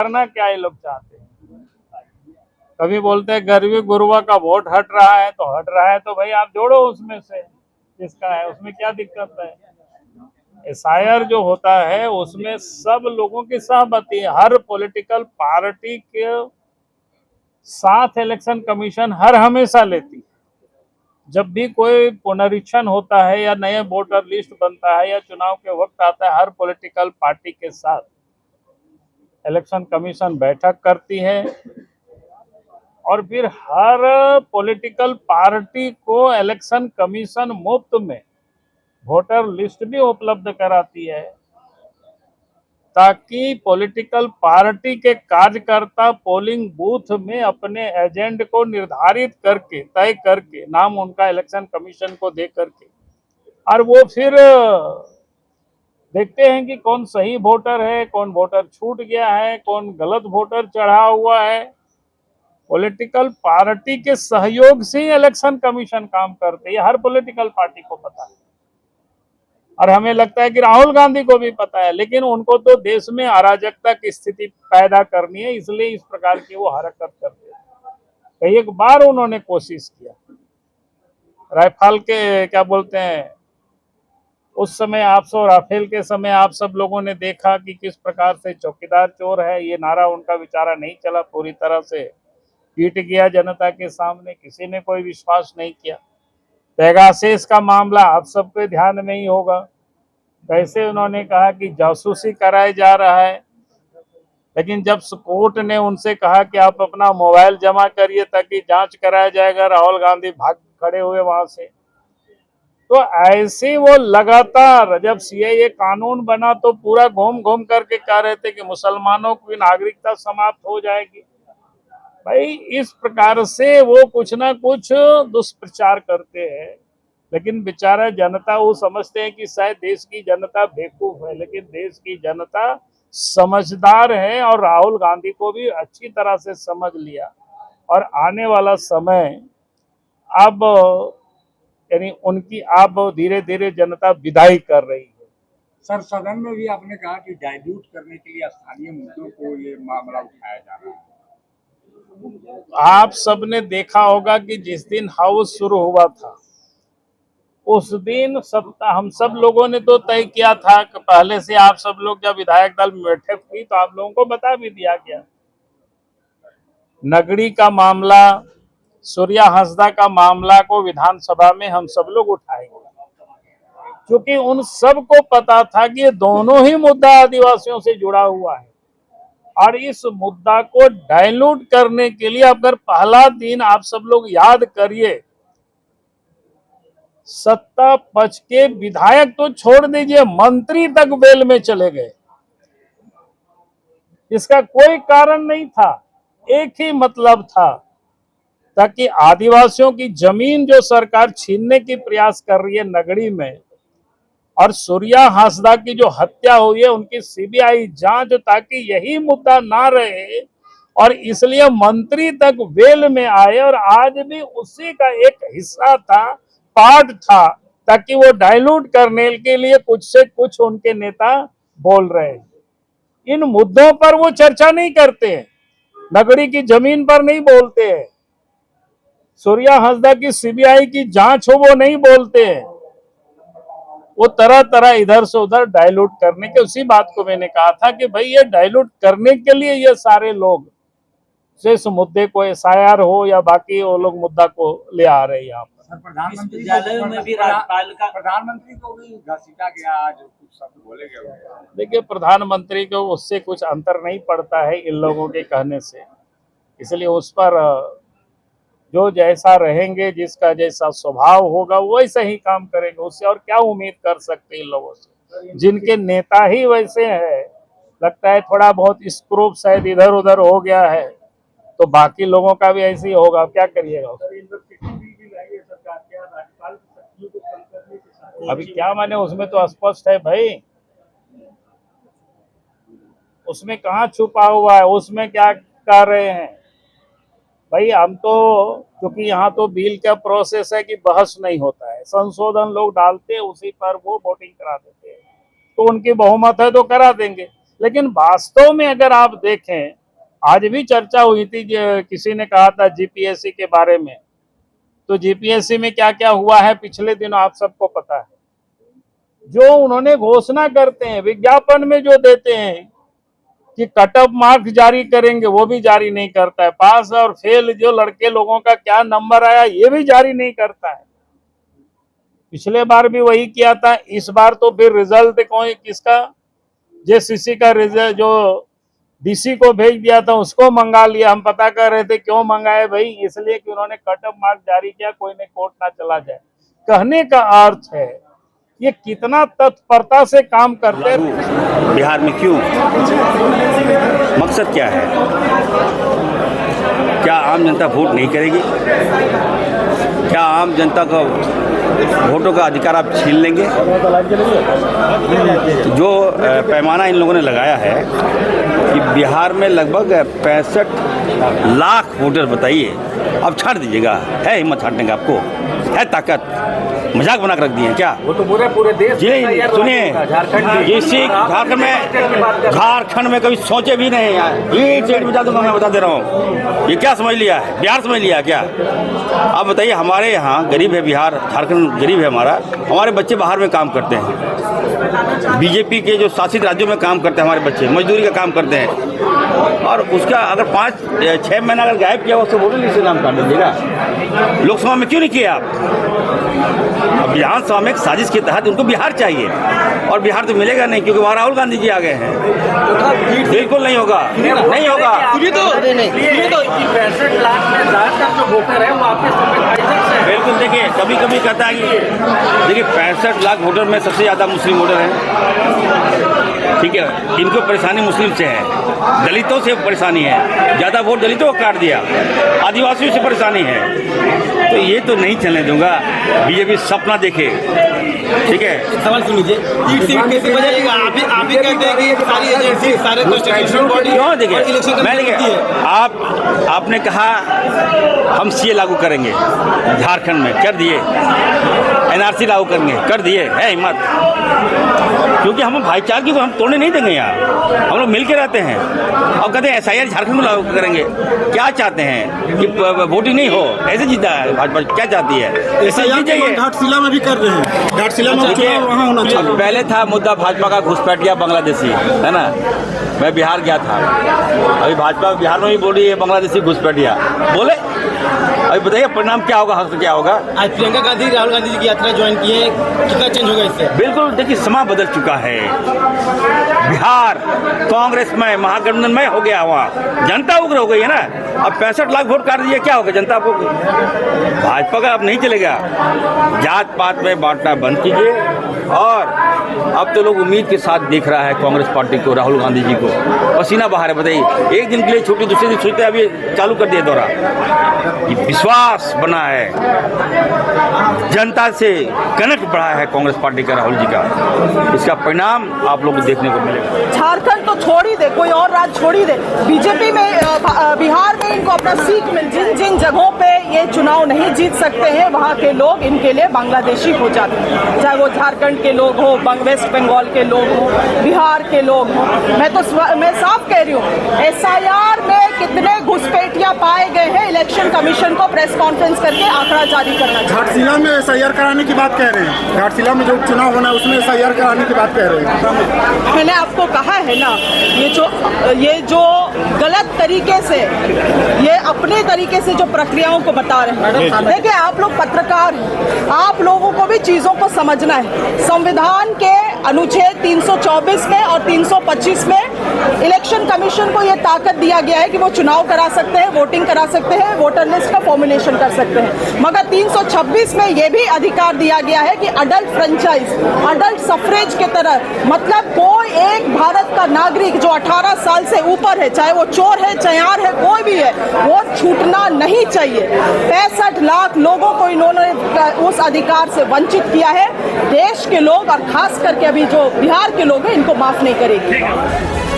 करना क्या ये लोग चाहते हैं। कभी बोलते हैं गरीबी गुरुआ का वोट हट रहा है, तो हट रहा है तो भाई आप जोड़ो उसमें से जिसका है, उसमें क्या दिक्कत है। एसआईआर जो होता है उसमें सब लोगों की सहमति है, हर पॉलिटिकल पार्टी के साथ इलेक्शन कमीशन हर हमेशा लेती है। जब भी कोई पुनरीक्षण होता है या नए वोटर लिस्ट बनता है या चुनाव के वक्त आता है, हर पॉलिटिकल पार्टी के साथ इलेक्शन कमीशन बैठक करती है और फिर हर पॉलिटिकल पार्टी को इलेक्शन कमीशन मुफ्त में वोटर लिस्ट भी उपलब्ध कराती है, ताकि पॉलिटिकल पार्टी के कार्यकर्ता पोलिंग बूथ में अपने एजेंट को निर्धारित करके तय करके नाम उनका इलेक्शन कमीशन को दे करके और वो फिर देखते हैं कि कौन सही वोटर है, कौन वोटर छूट गया है, कौन गलत वोटर चढ़ा हुआ है। पॉलिटिकल पार्टी के सहयोग से ही इलेक्शन कमीशन काम करते हैं, हर पॉलिटिकल पार्टी को पता है और हमें लगता है कि राहुल गांधी को भी पता है, लेकिन उनको तो देश में अराजकता की स्थिति पैदा करनी है, इसलिए इस प्रकार की वो हरकत करते हैं। कई एक बार उन्होंने कोशिश किया, राफेल के क्या बोलते हैं, उस समय राफेल के समय आप सब लोगों ने देखा कि किस प्रकार से चौकीदार चोर है, ये नारा उनका बेचारा नहीं चला, पूरी तरह से पीट गया जनता के सामने, किसी ने कोई विश्वास नहीं किया। पेगासस का मामला आप सबके ध्यान में ही होगा, कैसे उन्होंने कहा कि जासूसी कराया जा रहा है, लेकिन जब कोर्ट ने उनसे कहा कि आप अपना मोबाइल जमा करिए ताकि जांच कराया जाएगा, राहुल गांधी भाग खड़े हुए वहां से। तो ऐसे वो लगातार, जब सीएए कानून बना तो पूरा घूम घूम करके कह रहे थे कि मुसलमानों की नागरिकता समाप्त हो जाएगी। भाई इस प्रकार से वो कुछ ना कुछ दुष्प्रचार करते हैं, लेकिन बेचारा जनता वो समझते हैं कि शायद देश की जनता बेवकूफ है, लेकिन देश की जनता समझदार है और राहुल गांधी को भी अच्छी तरह से समझ लिया और आने वाला समय अब यानी उनकी अब धीरे धीरे जनता विदाई कर रही है। सर, सदन में भी आपने कहा कि डाइल्यूट करने के लिए स्थानीय मुद्दों को ये मामला उठाया जा रहा है। आप सबने देखा होगा कि जिस दिन हाउस शुरू हुआ था उस दिन हम सब लोगों ने तो तय किया था कि पहले से आप सब लोग जब विधायक दल में बैठक हुई तो आप लोगों को बता भी दिया गया, नगरी का मामला, सूर्या हंसदा का मामला को विधानसभा में हम सब लोग उठाएंगे, क्योंकि उन सबको पता था कि ये दोनों ही मुद्दा आदिवासियों से जुड़ा हुआ है और इस मुद्दा को डाइल्यूट करने के लिए अगर पहला दिन आप सब लोग याद करिए, सत्ता पक्ष के विधायक तो छोड़ दीजिए, मंत्री तक बेल में चले गए। इसका कोई कारण नहीं था, एक ही मतलब था, ताकि आदिवासियों की जमीन जो सरकार छीनने की प्रयास कर रही है नगरी में, और सूर्या हांसदा की जो हत्या हुई है उनकी सीबीआई जांच, ताकि यही मुद्दा ना रहे और इसलिए मंत्री तक वेल में आए और आज भी उसी का एक हिस्सा था, पार्ट था, ताकि वो डाइल्यूट करने के लिए कुछ से कुछ उनके नेता बोल रहे हैं। इन मुद्दों पर वो चर्चा नहीं करते हैं, नगरी की जमीन पर नहीं बोलते हैं, सूर्या हांसदा की सीबीआई की जांच हो वो नहीं बोलते हैं, वो तरह तरह इधर से उधर डाइल्यूट करने के, उसी बात को मैंने कहा था कि भाई ये डाइल्यूट करने के लिए ये सारे लोग इस मुद्दे को एसआईआर हो या बाकी वो लोग मुद्दा को ले आ रहे हैं यहाँ पर। प्रधानमंत्री को भी घसीटा गया, आज कुछ शब्द बोले गए। देखिए प्रधानमंत्री को उससे कुछ अंतर नहीं पड़ता है इन लोगों के कहने से, इसलिए उस पर जो जैसा रहेंगे, जिसका जैसा स्वभाव होगा वैसा ही काम करेंगे, उससे और क्या उम्मीद कर सकते हैं इन लोगों से, जिनके नेता ही वैसे हैं। लगता है थोड़ा बहुत स्क्रूप शायद इधर उधर हो गया है तो बाकी लोगों का भी ऐसे ही होगा, क्या करिएगा। अभी क्या माने, उसमें तो स्पष्ट है भाई, उसमें कहाँ छुपा हुआ है, उसमें क्या कर रहे हैं भाई। हम तो क्योंकि यहाँ तो बिल का प्रोसेस है कि बहस नहीं होता है, संशोधन लोग डालते हैं, उसी पर वो वोटिंग करा देते हैं, तो उनकी बहुमत है तो करा देंगे। लेकिन वास्तव में अगर आप देखें, आज भी चर्चा हुई थी, किसी ने कहा था जीपीएससी के बारे में, तो जीपीएससी में क्या क्या हुआ है पिछले दिनों आप सबको पता है। जो उन्होंने घोषणा करते हैं, विज्ञापन में जो देते हैं कि कट ऑफ मार्क्स जारी करेंगे, वो भी जारी नहीं करता है। पास और फेल जो लड़के लोगों का क्या नंबर आया, ये भी जारी नहीं करता है। पिछले बार भी वही किया था, इस बार तो फिर रिजल्ट कोई किसका, जेसीसी का रिजल्ट जो डीसी को भेज दिया था उसको मंगा लिया। हम पता कर रहे थे क्यों मंगाए भाई, इसलिए कि उन्होंने कट ऑफ मार्क्स जारी किया, कोई ने कोर्ट ना चला जाए। कहने का अर्थ है ये कितना तत्परता से काम करते हैं। बिहार में क्यों, मकसद क्या है? क्या आम जनता वोट नहीं करेगी? क्या आम जनता का वोटों का अधिकार आप छीन लेंगे? जो पैमाना इन लोगों ने लगाया है कि बिहार में लगभग 65 लाख वोटर, बताइए, अब छाट दीजिएगा। है हिम्मत छाटने का? आपको है ताकत? मजाक बना कर रख दिए हैं क्या? वो तो पूरे देश जी सुनिए, झारखंड में कभी सोचे भी नहीं यार। ये चेट बता दूंगा, मैं बता दे रहा हूँ। ये क्या समझ लिया है? बिहार समझ लिया क्या? आप बताइए, हमारे यहाँ गरीब है, बिहार झारखंड गरीब है हमारे बच्चे बाहर में काम करते हैं, बीजेपी के जो शासित राज्यों में काम करते हैं हमारे बच्चे, मजदूरी का काम करते हैं, और उसका अगर 5-6 महीना अगर गायब किया उसको वोटर लिस्ट से नाम काट दीजिएगा। लोकसभा में क्यों नहीं किया आप? अब विधानसभा में एक साजिश के तहत उनको बिहार चाहिए, और बिहार तो मिलेगा नहीं क्योंकि वहाँ राहुल गांधी जी आ गए हैं। बिल्कुल नहीं होगा, नहीं होगा। ये तो 65 लाख में ज्यादातर जो वोटर है वो आपके संवैधानिक से। बिल्कुल, देखिए कभी कभी कहता है कि देखिए 65 लाख वोटर में सबसे ज़्यादा मुस्लिम वोटर हैं, ठीक है। इनको परेशानी मुस्लिम से है, दलितों से परेशानी है, ज़्यादा वोट दलितों को काट दिया, आदिवासियों से परेशानी है। तो ये तो नहीं चलने दूंगा। बीजेपी सपना देखे, ठीक है। सवाल सुन लीजिए, कैसे बजाएगा? आप ही कहते हैं कि सारी एजेंसी, सारे कॉन्स्टिट्यूशन बॉडी क्यों? देखिए मैं देखिए, आपने कहा हम सीए लागू करेंगे झारखंड में, कर दिए। एनआरसी लागू करेंगे, कर दिए। है हिम्मत? क्योंकि हम भाईचारे की तो हम तोड़ने नहीं देंगे यार, हम लोग मिल के रहते हैं। और कहते हैं एसआईआर झारखंड में लागू करेंगे। क्या चाहते हैं कि वोटिंग नहीं हो? ऐसे जीता है भाजपा? क्या चाहती है? ऐसे जीत जाइए। घाटशिला में भी कर रहे हैं, घाटशिला में वहाँ होना चाहिए। पहले था मुद्दा भाजपा का घुसपैठिया बांग्लादेशी, है ना। मैं बिहार गया था, अभी भाजपा बिहार में भी बोल रही है बांग्लादेशी घुसपैठिया। बोले अभी बताइए परिणाम क्या होगा, हक क्या होगा? आज प्रियंका गांधी राहुल गांधी जी की यात्रा ज्वाइन की है, कितना चेंज होगा इससे? बिल्कुल, देखिए समय बदल चुका है। बिहार कांग्रेस में महागठबंधन में हो गया, वहाँ जनता उग्र हो गई है ना। अब 65 लाख वोट काट दीजिए, क्या होगा? जनता को भाजपा का अब नहीं चलेगा। जात पात में बांटना बंद कीजिए। और अब तो लोग उम्मीद के साथ देख रहा है कांग्रेस पार्टी को, राहुल गांधी जी को। पसीना बहा है। बताइए, एक दिन के लिए छुट्टी, दूसरे दिन छुट्टी, अभी चालू कर दिया दौरा। विश्वास बना है, जनता से कनेक्ट बढ़ा है कांग्रेस पार्टी का, राहुल जी का। इसका परिणाम आप लोग को देखने को मिलेगा। झारखंड तो छोड़ ही दे, कोई और राज्य छोड़ ही दे, बीजेपी में बिहार में इनको अपना सीट मिल, जिन जिन जगहों पे ये चुनाव नहीं जीत सकते हैं वहाँ के लोग इनके लिए बांग्लादेशी हो जाते हैं। चाहे वो झारखंड के लोग हो, वेस्ट बंगाल के लोग हो, बिहार के लोग हो। मैं साफ कह रही हूँ, एसआईआर में कितने घुसपैठिया पाए गए हैं, इलेक्शन कमीशन को प्रेस कॉन्फ्रेंस करके आंकड़ा जारी करना चाहिए। घाटशिला में एसआईआर कराने की बात कह रहे हैं, घाटशिला में जो चुनाव होना है उसमें एसआईआर कराने की बात कह रहे हैं। मैंने आपको कहा है ना, ये जो गलत तरीके से, ये अपने तरीके से जो प्रक्रियाओं को बता रहे हैं। देखिए, आप लोग पत्रकार हैं, आप लोगों को भी चीजों को समझना है। संविधान के अनुच्छेद 324 में और 325 में इलेक्शन कमीशन को यह ताकत दिया गया है कि वो चुनाव करा सकते हैं, वोटिंग करा सकते हैं, वोटर लिस्ट का फॉर्मुलेशन कर सकते हैं। मगर 326 में यह भी अधिकार दिया गया है कि अडल्ट फ्रेंचाइज, अडल्ट सफरेज के तरह, मतलब कोई एक भारत का नागरिक जो 18 साल से ऊपर है, चाहे वो चोर है, चयार है, कोई भी है, वो छूटना नहीं चाहिए। 65 लाख लोगों को इन्होंने उस अधिकार से वंचित किया है। देश के लोग और खास करके अभी जो बिहार के लोग हैं, इनको माफ नहीं करेगी।